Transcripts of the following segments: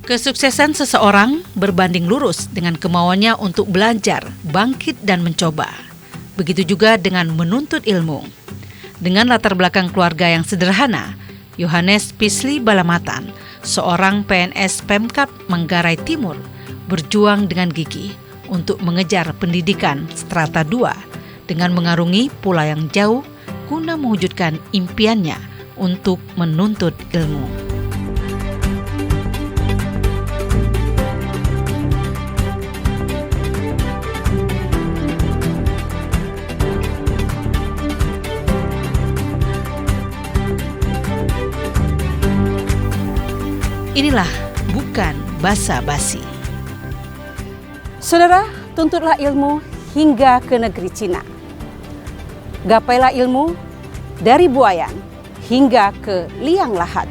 Kesuksesan seseorang berbanding lurus dengan kemauannya untuk belajar, bangkit dan mencoba. Begitu juga dengan menuntut ilmu. Dengan latar belakang keluarga yang sederhana, Yohanes Pisli Balamatan, seorang PNS Pemkab Manggarai Timur, berjuang dengan gigih untuk mengejar pendidikan strata 2 dengan mengarungi pula yang jauh guna mewujudkan impiannya untuk menuntut ilmu. Inilah bukan basa-basi. Saudara, tuntutlah ilmu hingga ke negeri Cina. Gapailah ilmu dari Buayan hingga ke Liang Lahat.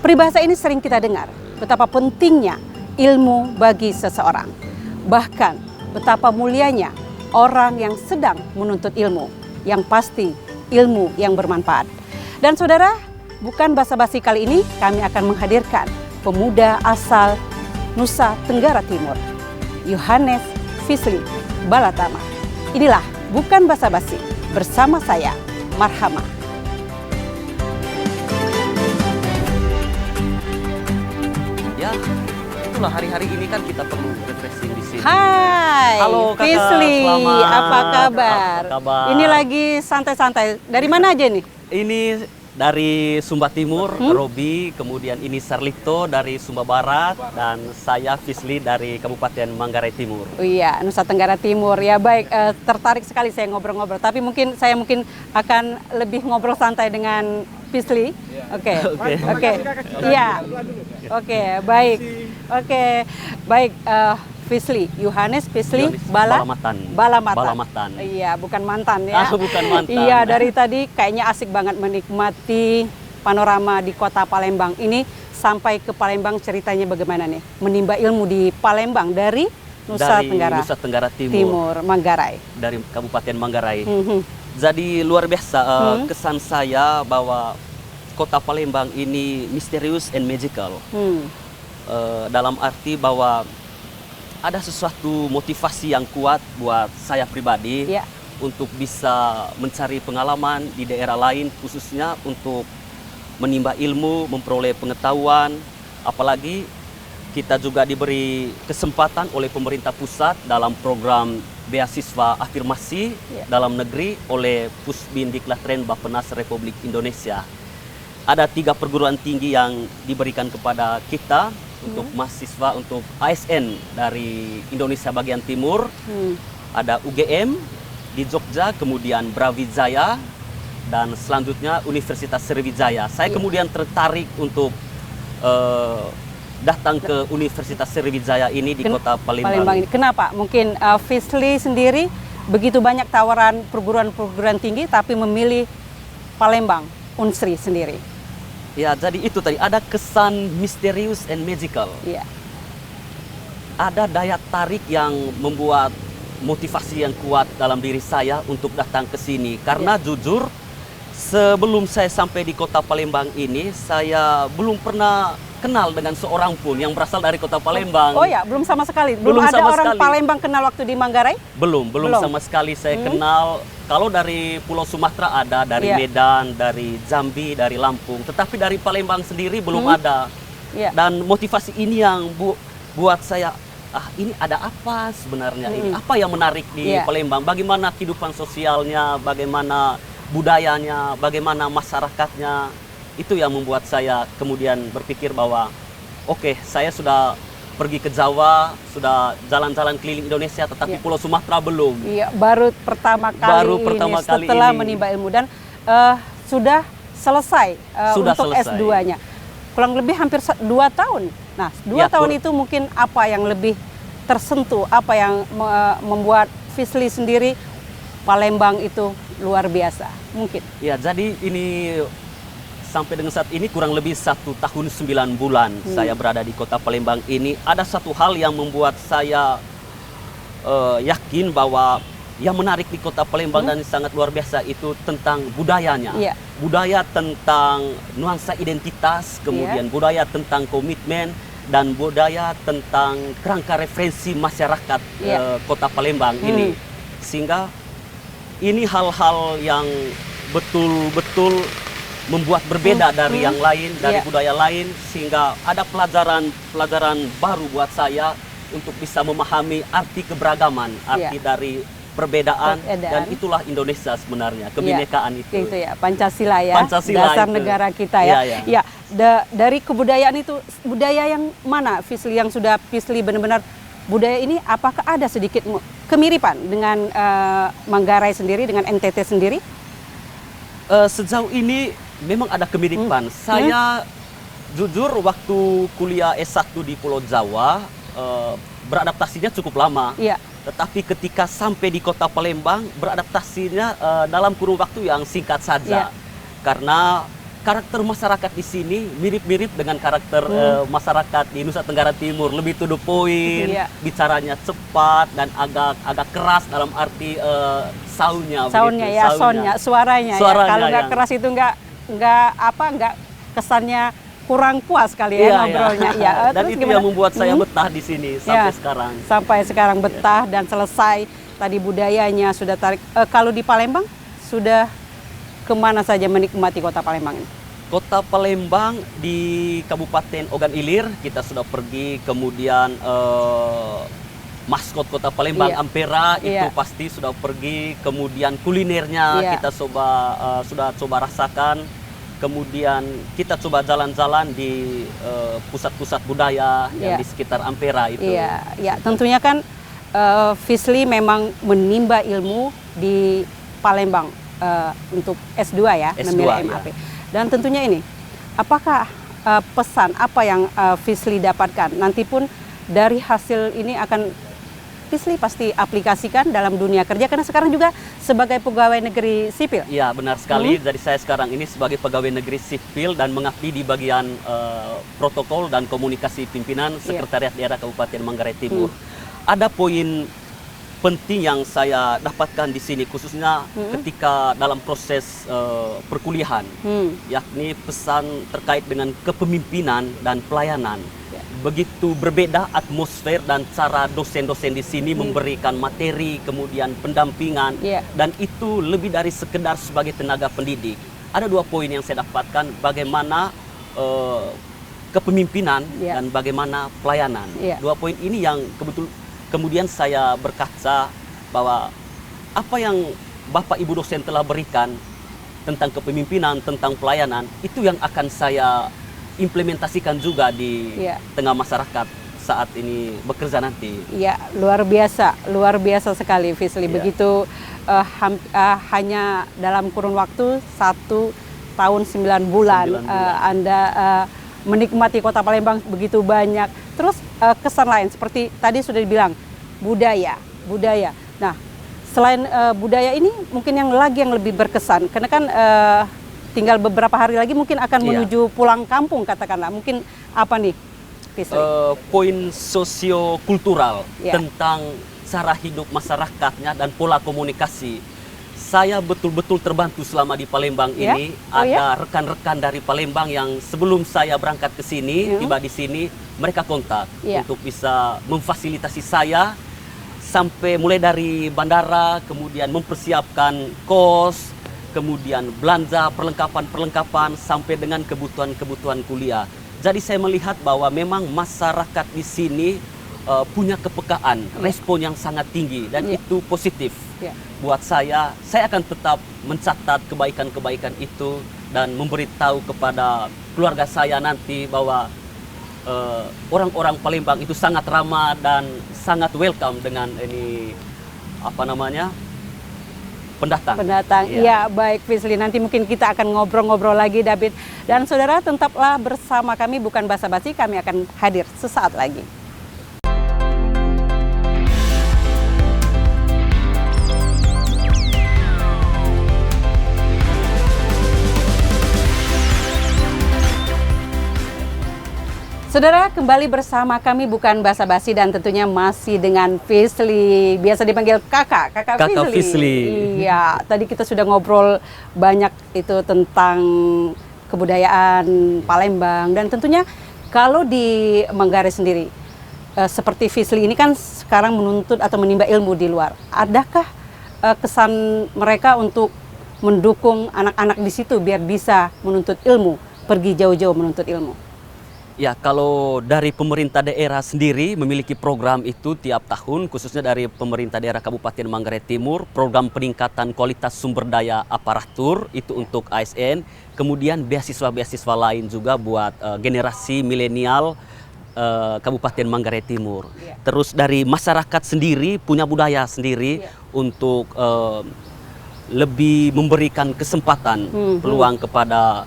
Peribahasa ini sering kita dengar, betapa pentingnya ilmu bagi seseorang. Bahkan betapa mulianya orang yang sedang menuntut ilmu, yang pasti ilmu yang bermanfaat. Dan saudara, bukan basa-basi kali ini kami akan menghadirkan pemuda asal Nusa Tenggara Timur, Yohanes Pisli Balatama. Inilah bukan basa-basi bersama saya, Marhama. Ya, itulah hari-hari ini kan kita perlu refreshing di sini. Hai, Halo Kakak, Pisli, selamat. apa kabar? Apa kabar? Ini lagi santai-santai. Dari mana aja nih? Ini dari Sumba Timur, Robi, kemudian ini Sarlito dari Sumba Barat, dan saya Pisli dari Kabupaten Manggarai Timur. Oh iya, Nusa Tenggara Timur. Ya baik, tertarik sekali saya ngobrol-ngobrol. Tapi saya mungkin akan lebih ngobrol santai dengan Pisli. Oke. Iya. Oke, baik. Oke, baik. Pisli, Yohanes Pisli Balamatan. Iya, bukan mantan ya. Bukan mantan. Iya, dari tadi kayaknya asik banget menikmati panorama di kota Palembang ini. Sampai ke Palembang ceritanya bagaimana nih? Menimba ilmu di Palembang dari Nusa Tenggara Timur, Manggarai. dari Kabupaten Manggarai. Jadi luar biasa kesan saya bahwa kota Palembang ini misterius and magical. Dalam arti bahwa ada sesuatu motivasi yang kuat buat saya pribadi untuk bisa mencari pengalaman di daerah lain, khususnya untuk menimba ilmu, memperoleh pengetahuan. Apalagi kita juga diberi kesempatan oleh pemerintah pusat dalam program beasiswa afirmasi dalam negeri oleh Pusbindiklatren Bappenas Republik Indonesia. Ada 3 perguruan tinggi yang diberikan kepada kita untuk mahasiswa, untuk ASN dari Indonesia bagian timur. Ada UGM di Jogja, kemudian Brawijaya, dan selanjutnya Universitas Sriwijaya. Saya kemudian tertarik untuk datang ke Universitas Sriwijaya ini di kota Palembang. Kenapa? Mungkin Pisli sendiri begitu banyak tawaran perguruan tinggi tapi memilih Palembang, Unsri sendiri. Ya, jadi itu tadi ada kesan misterius and magical. Iya. Ada daya tarik yang membuat motivasi yang kuat dalam diri saya untuk datang ke sini. Karena jujur, sebelum saya sampai di kota Palembang ini, saya belum pernah kenal dengan seorang pun yang berasal dari kota Palembang. Oh ya, belum sama sekali. Belum ada sama orang sekali. Palembang kenal waktu di Manggarai? Belum sama sekali saya kenal. Kalau dari Pulau Sumatera ada, dari Medan, dari Jambi, dari Lampung. Tetapi dari Palembang sendiri belum ada. Dan motivasi ini yang buat saya, ini ada apa sebenarnya ini? Apa yang menarik di Palembang? Bagaimana kehidupan sosialnya, bagaimana budayanya, bagaimana masyarakatnya? Itu yang membuat saya kemudian berpikir bahwa oke, saya sudah pergi ke Jawa, sudah jalan-jalan keliling Indonesia, tetapi Pulau Sumatera belum. Iya, baru pertama kali setelah menimba ilmu, dan sudah selesai untuk S2-nya. Kurang lebih hampir 2 tahun. Nah, 2 tahun itu mungkin apa yang lebih tersentuh, apa yang membuat Pisli sendiri Palembang itu luar biasa, mungkin? Ya, jadi ini sampai dengan saat ini kurang lebih 1 tahun 9 bulan saya berada di kota Palembang ini. Ada satu hal yang membuat saya yakin bahwa yang menarik di kota Palembang dan sangat luar biasa itu tentang budayanya. Budaya tentang nuansa identitas, kemudian budaya tentang komitmen, dan budaya tentang kerangka referensi masyarakat Kota Palembang ini. Sehingga ini hal-hal yang betul-betul membuat berbeda dari yang lain, dari budaya lain, sehingga ada pelajaran baru buat saya untuk bisa memahami arti keberagaman, arti dari perbedaan, dan itulah Indonesia sebenarnya, kebinekaan itu. Itu ya, Pancasila ya, Pancasila dasar itu. negara kita ya. Ya. Dari kebudayaan itu, budaya yang mana Fisli yang sudah Fisli benar-benar budaya ini, apakah ada sedikit kemiripan dengan Manggarai sendiri, dengan NTT sendiri? Sejauh ini memang ada kemiripan. Saya jujur waktu kuliah S1 di Pulau Jawa, beradaptasinya cukup lama. Tetapi ketika sampai di Kota Palembang, beradaptasinya dalam kurun waktu yang singkat saja. Karena karakter masyarakat di sini mirip-mirip dengan karakter masyarakat di Nusa Tenggara Timur, lebih to the point, bicaranya cepat dan agak keras dalam arti soundnya, suaranya. Kalau nggak keras itu nggak kesannya kurang puas kali ya ngobrolnya. Dan itu yang membuat saya betah di sini sampai sekarang. Sampai sekarang betah dan selesai. Tadi budayanya sudah tarik. Kalau di Palembang sudah kemana saja menikmati Kota Palembang ini? Kota Palembang di Kabupaten Ogan Ilir kita sudah pergi, kemudian maskot Kota Palembang Ampera itu pasti sudah pergi, kemudian kulinernya kita sudah coba rasakan, kemudian kita coba jalan-jalan di pusat-pusat budaya yang di sekitar Ampera itu. Tentunya kan Fisli memang menimba ilmu di Palembang untuk S2 ya, memilih MAP. Dan tentunya ini, apakah pesan apa yang Fisli dapatkan? Nanti pun dari hasil ini akan Fisli pasti aplikasikan dalam dunia kerja, karena sekarang juga sebagai pegawai negeri sipil. Iya, benar sekali. Jadi saya sekarang ini sebagai pegawai negeri sipil dan mengabdi di bagian protokol dan komunikasi pimpinan Sekretariat Daerah Kabupaten Manggarai Timur. Ada poin penting yang saya dapatkan di sini, khususnya ketika dalam proses perkuliahan, yakni pesan terkait dengan kepemimpinan dan pelayanan. Begitu berbeda atmosfer dan cara dosen-dosen di sini memberikan materi, kemudian pendampingan, dan itu lebih dari sekedar sebagai tenaga pendidik. Ada dua poin yang saya dapatkan, bagaimana kepemimpinan dan bagaimana pelayanan. Dua poin ini yang kemudian saya berkaca bahwa apa yang Bapak Ibu dosen telah berikan tentang kepemimpinan, tentang pelayanan, itu yang akan saya implementasikan juga di tengah masyarakat saat ini bekerja nanti. Iya, luar biasa sekali Fisli. Begitu hanya dalam kurun waktu 1 tahun 9 bulan, Anda menikmati Kota Palembang begitu banyak. Terus kesan lain seperti tadi sudah dibilang budaya. Nah, selain budaya ini mungkin yang lebih berkesan, karena kan tinggal beberapa hari lagi mungkin akan menuju pulang kampung katakanlah. Mungkin apa nih, Fisli? Poin sosiokultural tentang cara hidup masyarakatnya dan pola komunikasi. Saya betul-betul terbantu selama di Palembang ini. Ada rekan-rekan dari Palembang yang sebelum saya berangkat ke sini, tiba di sini, mereka kontak untuk bisa memfasilitasi saya sampai mulai dari bandara, kemudian mempersiapkan kos, kemudian belanja perlengkapan-perlengkapan sampai dengan kebutuhan-kebutuhan kuliah. Jadi saya melihat bahwa memang masyarakat di sini punya kepekaan, respon yang sangat tinggi, dan itu positif. Buat saya akan tetap mencatat kebaikan-kebaikan itu dan memberitahu kepada keluarga saya nanti bahwa orang-orang Palembang itu sangat ramah dan sangat welcome dengan ini pendatang. Iya, baik Fisli. Nanti mungkin kita akan ngobrol-ngobrol lagi, David. Dan saudara, tetaplah bersama kami, bukan basa-basi, kami akan hadir sesaat lagi. Saudara, kembali bersama kami bukan basa-basi dan tentunya masih dengan Fisli. Biasa dipanggil Kakak Fisli. Iya, tadi kita sudah ngobrol banyak itu tentang kebudayaan Palembang, dan tentunya Kalau di Manggarai sendiri, seperti Fisli ini kan sekarang menuntut atau menimba ilmu di luar. Adakah kesan mereka untuk mendukung anak-anak di situ biar bisa menuntut ilmu, pergi jauh-jauh menuntut ilmu? Ya, kalau dari pemerintah daerah sendiri memiliki program itu tiap tahun, khususnya dari pemerintah daerah Kabupaten Manggarai Timur, program peningkatan kualitas sumber daya aparatur itu untuk ASN, kemudian beasiswa-beasiswa lain juga buat generasi milenial Kabupaten Manggarai Timur. Terus dari masyarakat sendiri punya budaya sendiri untuk lebih memberikan kesempatan, peluang kepada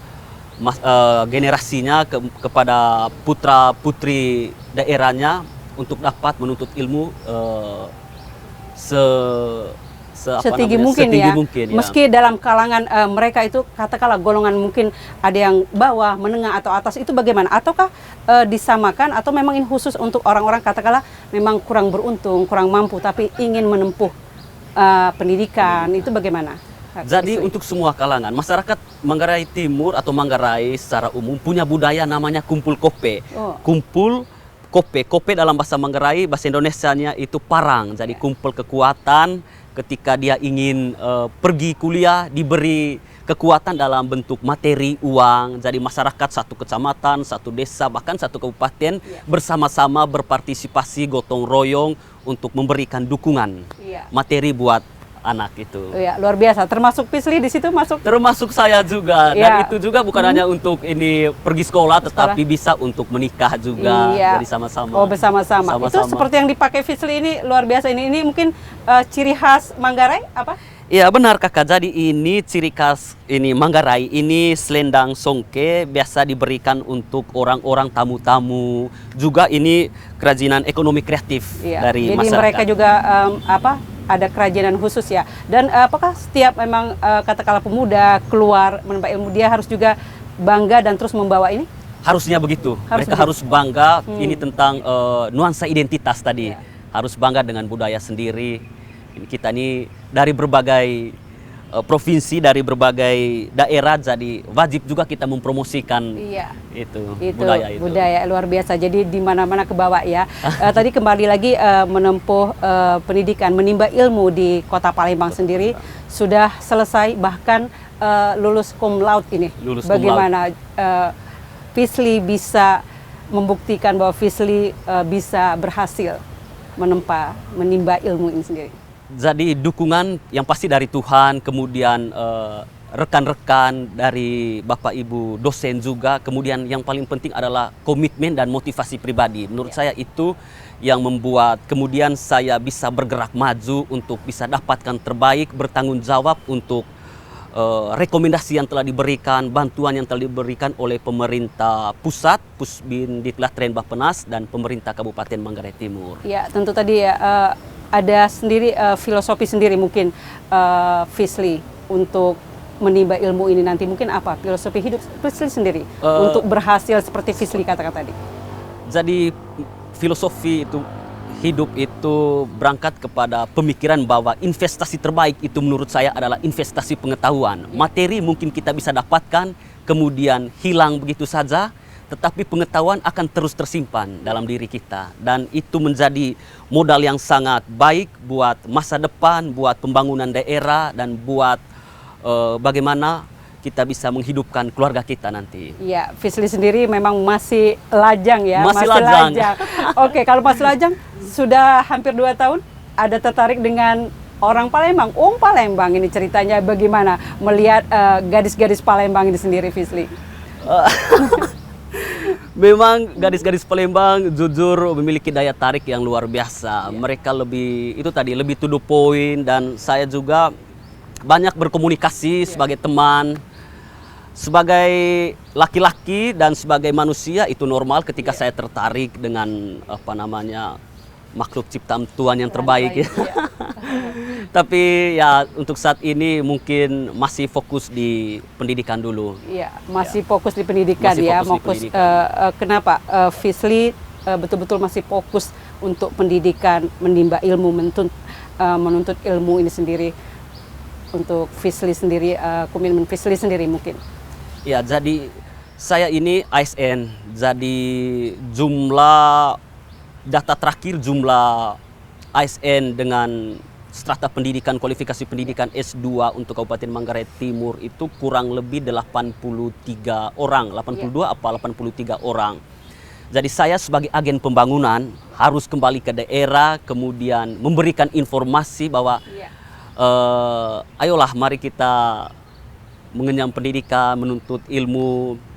generasinya, kepada putra-putri daerahnya untuk dapat menuntut ilmu setinggi mungkin ya. Meski dalam kalangan mereka itu katakanlah golongan mungkin ada yang bawah, menengah atau atas, itu bagaimana? Ataukah disamakan atau memang ini khusus untuk orang-orang katakanlah memang kurang beruntung, kurang mampu tapi ingin menempuh pendidikan, itu bagaimana? Jadi untuk semua kalangan, masyarakat Manggarai Timur atau Manggarai secara umum punya budaya namanya kumpul kope. Kumpul kope, kope dalam bahasa Manggarai, bahasa Indonesianya itu parang. Jadi kumpul kekuatan ketika dia ingin pergi kuliah, diberi kekuatan dalam bentuk materi, uang. Jadi masyarakat satu kecamatan, satu desa, bahkan satu kabupaten bersama-sama berpartisipasi gotong royong untuk memberikan dukungan materi buat anak itu. Ya, luar biasa. Termasuk Fisli di situ masuk? Termasuk saya juga. Dan itu juga bukan hanya untuk ini pergi sekolah, tetapi bisa untuk menikah juga. Jadi sama-sama. Oh, bersama-sama. Itu seperti yang dipakai Fisli ini luar biasa. Ini mungkin ciri khas Manggarai apa? Iya benar kakak. Jadi ini ciri khas ini Manggarai. Ini selendang songke biasa diberikan untuk orang-orang tamu-tamu. Juga ini kerajinan ekonomi kreatif dari jadi masyarakat. Jadi mereka juga ada kerajinan khusus ya. Dan apakah setiap memang katakanlah pemuda keluar menimba ilmu, dia harus juga bangga dan terus membawa ini? Harusnya begitu. Mereka harus bangga. Ini tentang nuansa identitas tadi. Harus bangga dengan budaya sendiri. Kita ini dari berbagai provinsi, dari berbagai daerah, jadi wajib juga kita mempromosikan itu budaya luar biasa. Jadi di mana-mana ke bawah ya. Tadi kembali lagi menempuh pendidikan, menimba ilmu di Kota Palembang sendiri sudah selesai, bahkan lulus cum laude ini. Bagaimana Fisli bisa membuktikan bahwa Fisli bisa berhasil menimba ilmu ini sendiri? Jadi dukungan yang pasti dari Tuhan, kemudian rekan-rekan dari Bapak Ibu dosen juga, kemudian yang paling penting adalah komitmen dan motivasi pribadi. Menurut saya itu yang membuat kemudian saya bisa bergerak maju untuk bisa dapatkan terbaik, bertanggung jawab untuk rekomendasi yang telah diberikan, bantuan yang telah diberikan oleh pemerintah pusat, Pusbin Ditlatren Bappenas, dan pemerintah Kabupaten Manggarai Timur. Ya, tentu tadi ya ada sendiri filosofi sendiri mungkin Fisli untuk menimba ilmu ini nanti, mungkin apa filosofi hidup Fisli sendiri untuk berhasil seperti Fisli katakan tadi? Jadi filosofi itu hidup itu berangkat kepada pemikiran bahwa investasi terbaik itu menurut saya adalah investasi pengetahuan. Materi mungkin kita bisa dapatkan kemudian hilang begitu saja, tetapi pengetahuan akan terus tersimpan dalam diri kita. Dan itu menjadi modal yang sangat baik buat masa depan, buat pembangunan daerah, dan buat bagaimana kita bisa menghidupkan keluarga kita nanti. Iya, Fisli sendiri memang masih lajang ya. Masih lajang. Oke, kalau masih lajang, sudah hampir 2 tahun, ada tertarik dengan orang Palembang. Palembang ini ceritanya bagaimana melihat gadis-gadis Palembang ini sendiri, Fisli? Memang gadis-gadis Palembang jujur memiliki daya tarik yang luar biasa. Mereka lebih to the point, dan saya juga banyak berkomunikasi sebagai teman, sebagai laki-laki dan sebagai manusia. Itu normal ketika saya tertarik dengan makhluk ciptaan Tuhan yang terbaik. Tapi ya untuk saat ini mungkin masih fokus di pendidikan dulu. Iya, masih fokus di pendidikan ya. Kenapa Fisli betul-betul masih fokus untuk pendidikan, menimba ilmu, menuntut ilmu ini sendiri? Untuk Fisli sendiri, komitmen Fisli sendiri mungkin? Ya, jadi Saya ini ASN, jadi jumlah data terakhir jumlah ASN dengan strata pendidikan, kualifikasi pendidikan S2 untuk Kabupaten Manggarai Timur itu kurang lebih 83 orang, 82 apa 83 orang. Jadi saya sebagai agen pembangunan harus kembali ke daerah, kemudian memberikan informasi bahwa ayolah mari kita mengenyam pendidikan, menuntut ilmu,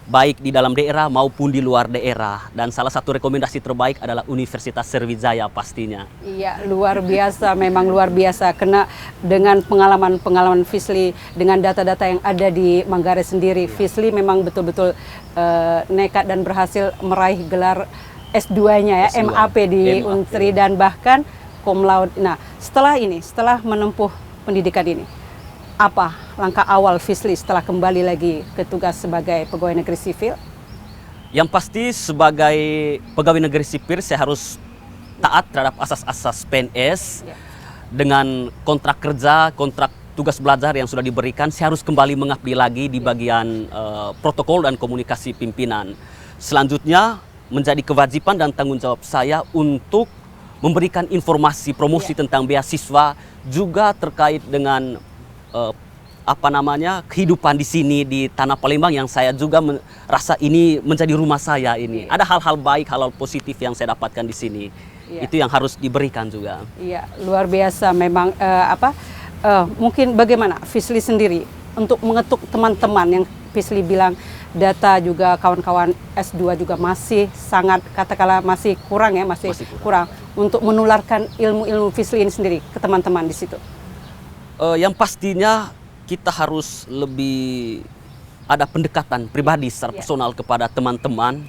baik di dalam daerah maupun di luar daerah. Dan salah satu rekomendasi terbaik adalah Universitas Sriwijaya pastinya. Iya, luar biasa, memang luar biasa. Karena dengan pengalaman Fisli, dengan data-data yang ada di Manggarai sendiri, Fisli memang betul-betul nekat dan berhasil meraih gelar S2-nya ya, S2. MAP di Unsri dan bahkan cum laude. Nah, setelah menempuh pendidikan ini, apa langkah awal Fisli setelah kembali lagi ke tugas sebagai pegawai negeri sipil? Yang pasti sebagai pegawai negeri sipil saya harus taat terhadap asas-asas PNS. Dengan kontrak kerja, kontrak tugas belajar yang sudah diberikan, saya harus kembali mengabdi lagi di bagian protokol dan komunikasi pimpinan. Selanjutnya menjadi kewajiban dan tanggung jawab saya untuk memberikan informasi promosi tentang beasiswa, juga terkait dengan kehidupan di sini di Tanah Palembang yang saya juga merasa ini menjadi rumah saya ini. Ada hal-hal baik, hal-hal positif yang saya dapatkan di sini. Itu yang harus diberikan juga. Iya, luar biasa memang. Mungkin bagaimana Fisli sendiri untuk mengetuk teman-teman yang Fisli bilang data juga kawan-kawan S2 juga masih sangat katakanlah masih kurang ya, masih kurang untuk menularkan ilmu-ilmu Fisli ini sendiri ke teman-teman di situ. Yang pastinya kita harus lebih ada pendekatan pribadi secara personal kepada teman-teman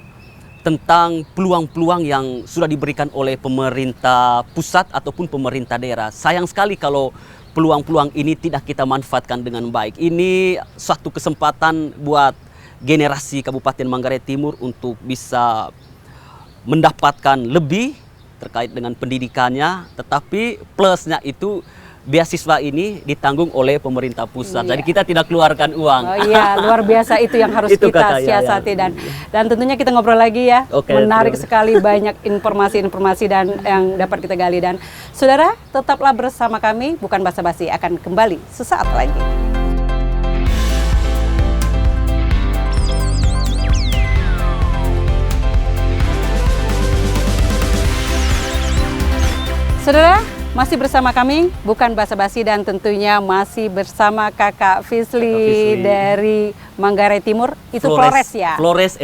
tentang peluang-peluang yang sudah diberikan oleh pemerintah pusat ataupun pemerintah daerah. Sayang sekali kalau peluang-peluang ini tidak kita manfaatkan dengan baik. Ini suatu kesempatan buat generasi Kabupaten Manggarai Timur untuk bisa mendapatkan lebih terkait dengan pendidikannya, tetapi plusnya itu beasiswa ini ditanggung oleh pemerintah pusat. Jadi kita tidak keluarkan uang. Oh iya, luar biasa itu yang harus kita siasati dan tentunya kita ngobrol lagi ya. Menarik sekali, banyak informasi-informasi dan yang dapat kita gali. Dan saudara, tetaplah bersama kami, bukan basa-basi, akan kembali sesaat lagi. Saudara, masih bersama kami, bukan basa-basi, dan tentunya masih bersama Kakak Fisli dari Manggarai Timur. Itu Flores ya? Flores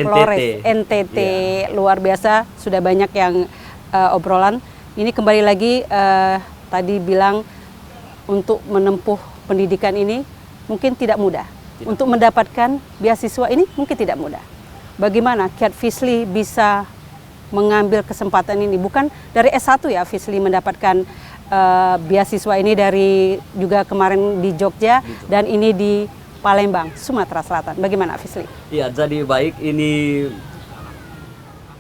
NTT. Luar biasa, sudah banyak yang obrolan. Ini kembali lagi, tadi bilang untuk menempuh pendidikan ini mungkin tidak mudah. Untuk mendapatkan beasiswa ini mungkin tidak mudah. Bagaimana Kiat Fisli bisa mengambil kesempatan ini? Bukan dari S1 ya Fisli mendapatkan beasiswa ini, dari juga kemarin di Jogja dan ini di Palembang, Sumatera Selatan. Bagaimana Fisli? Iya, jadi baik, ini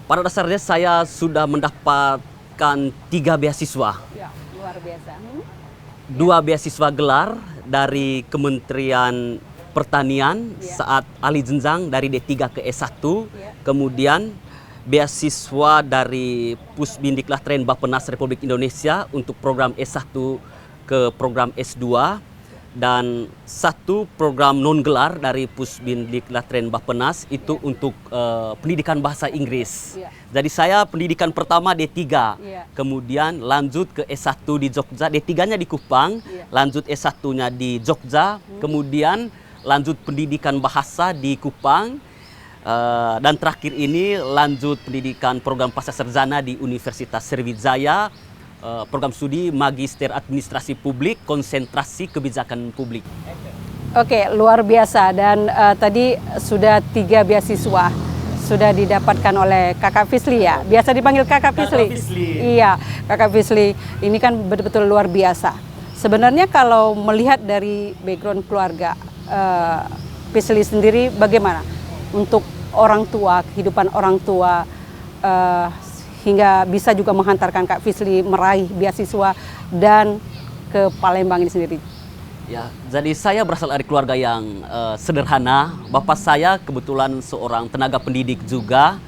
pada dasarnya saya sudah mendapatkan 3 beasiswa. Ya, luar biasa. 2 beasiswa gelar dari Kementerian Pertanian saat alih jenjang dari D3 ke S1, kemudian beasiswa dari Pusbindiklatren Bappenas Republik Indonesia untuk program S1 ke program S2, dan 1 program non gelar dari Pusbindiklatren Bappenas itu untuk pendidikan bahasa Inggris. Jadi saya pendidikan pertama D3, kemudian lanjut ke S1 di Jogja, D3-nya di Kupang, lanjut S1-nya di Jogja, kemudian lanjut pendidikan bahasa di Kupang, dan terakhir ini lanjut pendidikan program pasca sarjana di Universitas Sriwijaya, program studi Magister Administrasi Publik, konsentrasi kebijakan publik. Oke, luar biasa. Dan tadi sudah 3 beasiswa sudah didapatkan oleh Kakak Fisli ya. Biasa dipanggil Kakak Fisli. Iya, Kakak Fisli. Ini kan betul-betul luar biasa. Sebenarnya kalau melihat dari background keluarga Fisli sendiri, bagaimana untuk orang tua, kehidupan orang tua, hingga bisa juga menghantarkan Kak Fisli meraih beasiswa dan ke Palembang ini sendiri? Ya, jadi saya berasal dari keluarga yang sederhana. Bapak saya kebetulan seorang tenaga pendidik juga.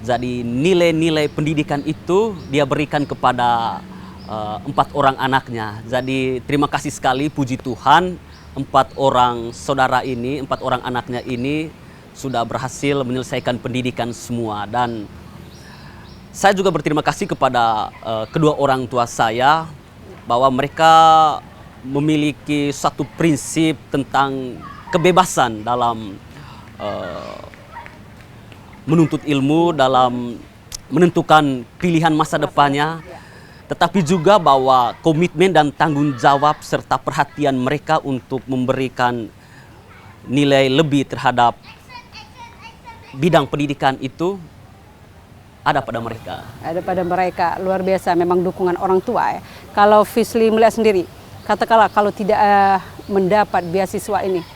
Jadi nilai-nilai pendidikan itu dia berikan kepada 4 orang anaknya. Jadi terima kasih sekali, puji Tuhan, 4 orang saudara ini, 4 orang anaknya ini sudah berhasil menyelesaikan pendidikan semua. Dan saya juga berterima kasih kepada kedua orang tua saya bahwa mereka memiliki satu prinsip tentang kebebasan dalam menuntut ilmu, dalam menentukan pilihan masa depannya, tetapi juga bahwa komitmen dan tanggung jawab serta perhatian mereka untuk memberikan nilai lebih terhadap bidang pendidikan itu ada pada mereka. Ada pada mereka, luar biasa memang dukungan orang tua ya. Kalau Fisli melihat sendiri, katakanlah kalau tidak mendapat beasiswa ini,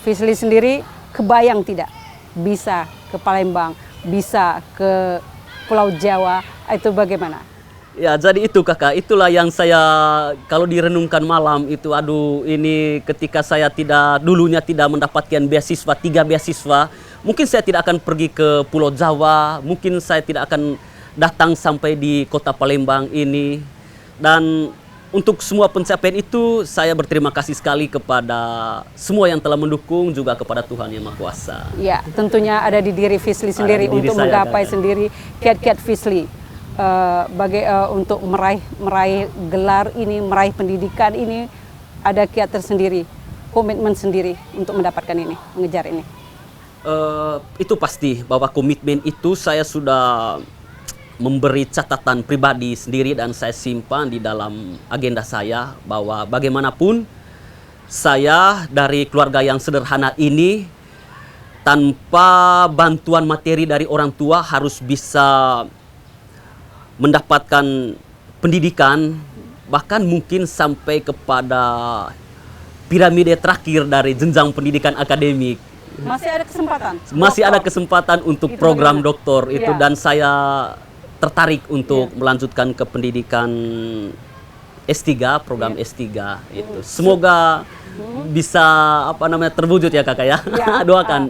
Fisli sendiri kebayang tidak bisa ke Palembang, bisa ke Pulau Jawa, itu bagaimana? Ya, jadi itu kakak, itulah yang saya kalau direnungkan malam itu, aduh ini ketika saya dulunya tidak mendapatkan beasiswa, 3 beasiswa, mungkin saya tidak akan pergi ke Pulau Jawa, mungkin saya tidak akan datang sampai di kota Palembang ini. Dan untuk semua pencapaian itu saya berterima kasih sekali kepada semua yang telah mendukung, juga kepada Tuhan Yang Maha Kuasa. Ya, tentunya ada di diri Fisli sendiri untuk menggapai sendiri kiat-kiat Fisli. Untuk meraih gelar ini, meraih pendidikan ini, ada kiat tersendiri, komitmen sendiri untuk mendapatkan ini, mengejar ini. Itu pasti bahwa komitmen itu saya sudah memberi catatan pribadi sendiri dan saya simpan di dalam agenda saya, bahwa bagaimanapun saya dari keluarga yang sederhana ini, tanpa bantuan materi dari orang tua harus bisa mendapatkan pendidikan, bahkan mungkin sampai kepada piramide terakhir dari jenjang pendidikan akademik. Masih ada kesempatan? Masih ada kesempatan untuk itu program doktor itu, dan saya tertarik untuk melanjutkan ke pendidikan S3, program S3 itu. Semoga bisa terwujud ya kakak ya. Doakan.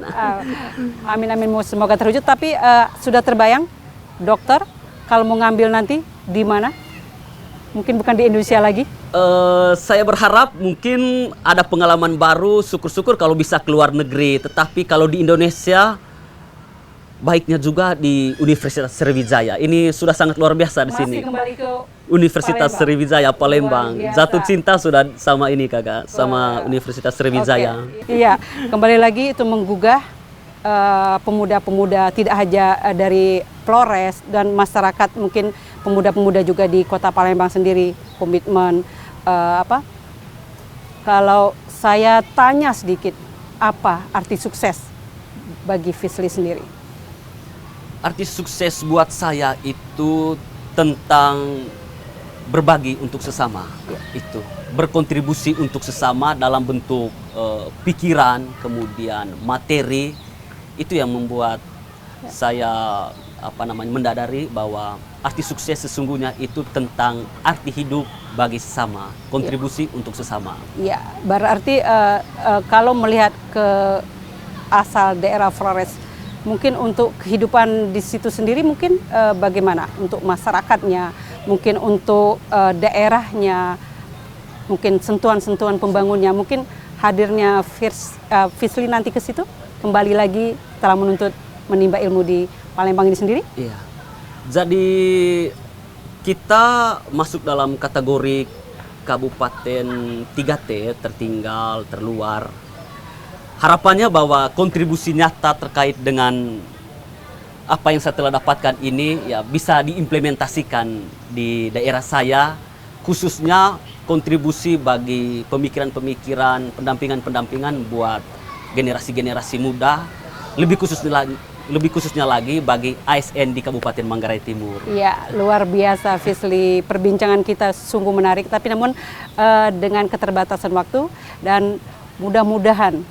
Amin amin, semoga terwujud. Tapi sudah terbayang dokter kalau mau ngambil nanti di mana? Mungkin bukan di Indonesia lagi? Saya berharap mungkin ada pengalaman baru, syukur-syukur kalau bisa keluar negeri. Tetapi kalau di Indonesia, baiknya juga di Universitas Sriwijaya. Ini sudah sangat luar biasa di sini. Masih kembali ke Universitas Sriwijaya Palembang. Jatuh cinta sudah sama ini kakak, sama Universitas Sriwijaya. Iya, kembali lagi itu menggugah pemuda-pemuda tidak hanya dari Flores dan masyarakat, mungkin pemuda-pemuda juga di kota Palembang sendiri, komitmen kalau saya tanya sedikit, apa arti sukses bagi Fisli sendiri? Arti sukses buat saya itu tentang berbagi untuk sesama, itu berkontribusi untuk sesama dalam bentuk pikiran, kemudian materi. Itu yang membuat saya mendadari bahwa arti sukses sesungguhnya itu tentang arti hidup bagi sesama, kontribusi untuk sesama. Ya, berarti kalau melihat ke asal daerah Flores, mungkin untuk kehidupan di situ sendiri mungkin bagaimana untuk masyarakatnya, mungkin untuk daerahnya, mungkin sentuhan-sentuhan pembangunnya, mungkin hadirnya Fisli nanti ke situ kembali lagi telah menimba ilmu di Palembang ini sendiri? Iya. Jadi kita masuk dalam kategori Kabupaten 3T, tertinggal, terluar. Harapannya bahwa kontribusi nyata terkait dengan apa yang saya telah dapatkan ini ya bisa diimplementasikan di daerah saya, khususnya kontribusi bagi pemikiran-pemikiran, pendampingan-pendampingan buat generasi-generasi muda, lebih khususnya lagi bagi ASN di Kabupaten Manggarai Timur. Iya, luar biasa Fisli. Perbincangan kita sungguh menarik, tapi namun dengan keterbatasan waktu, dan mudah-mudahan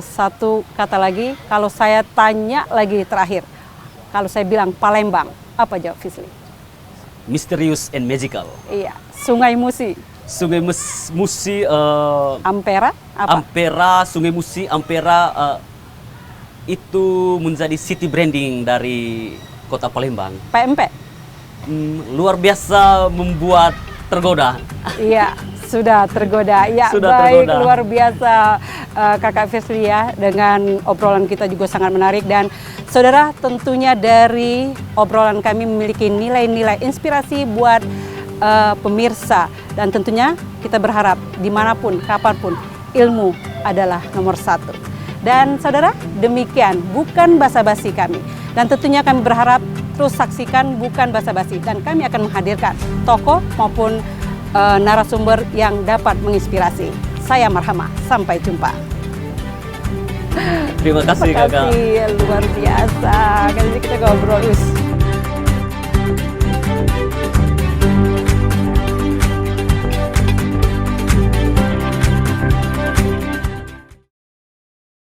satu kata lagi, kalau saya tanya lagi terakhir, kalau saya bilang Palembang, apa jawab Fisli? Misterius and magical. Iya, Sungai Musi. Sungai Musi, Ampera apa? Ampera, Sungai Musi, Ampera itu menjadi city branding dari Kota Palembang. PMP. Luar biasa membuat tergoda. Iya, sudah tergoda. Ya, Sudah baik, tergoda. luar biasa Kakak Firly ya, dengan obrolan kita juga sangat menarik. Dan saudara, tentunya dari obrolan kami memiliki nilai-nilai inspirasi buat pemirsa. Dan tentunya kita berharap dimanapun, kapanpun, ilmu adalah nomor satu. Dan saudara, demikian bukan basa-basi kami. Dan tentunya kami berharap terus saksikan bukan basa-basi. Dan kami akan menghadirkan tokoh maupun narasumber yang dapat menginspirasi. Saya Marhama, sampai jumpa. Terima kasih, Kakak. Luar biasa. Kali ini kita ngobrol.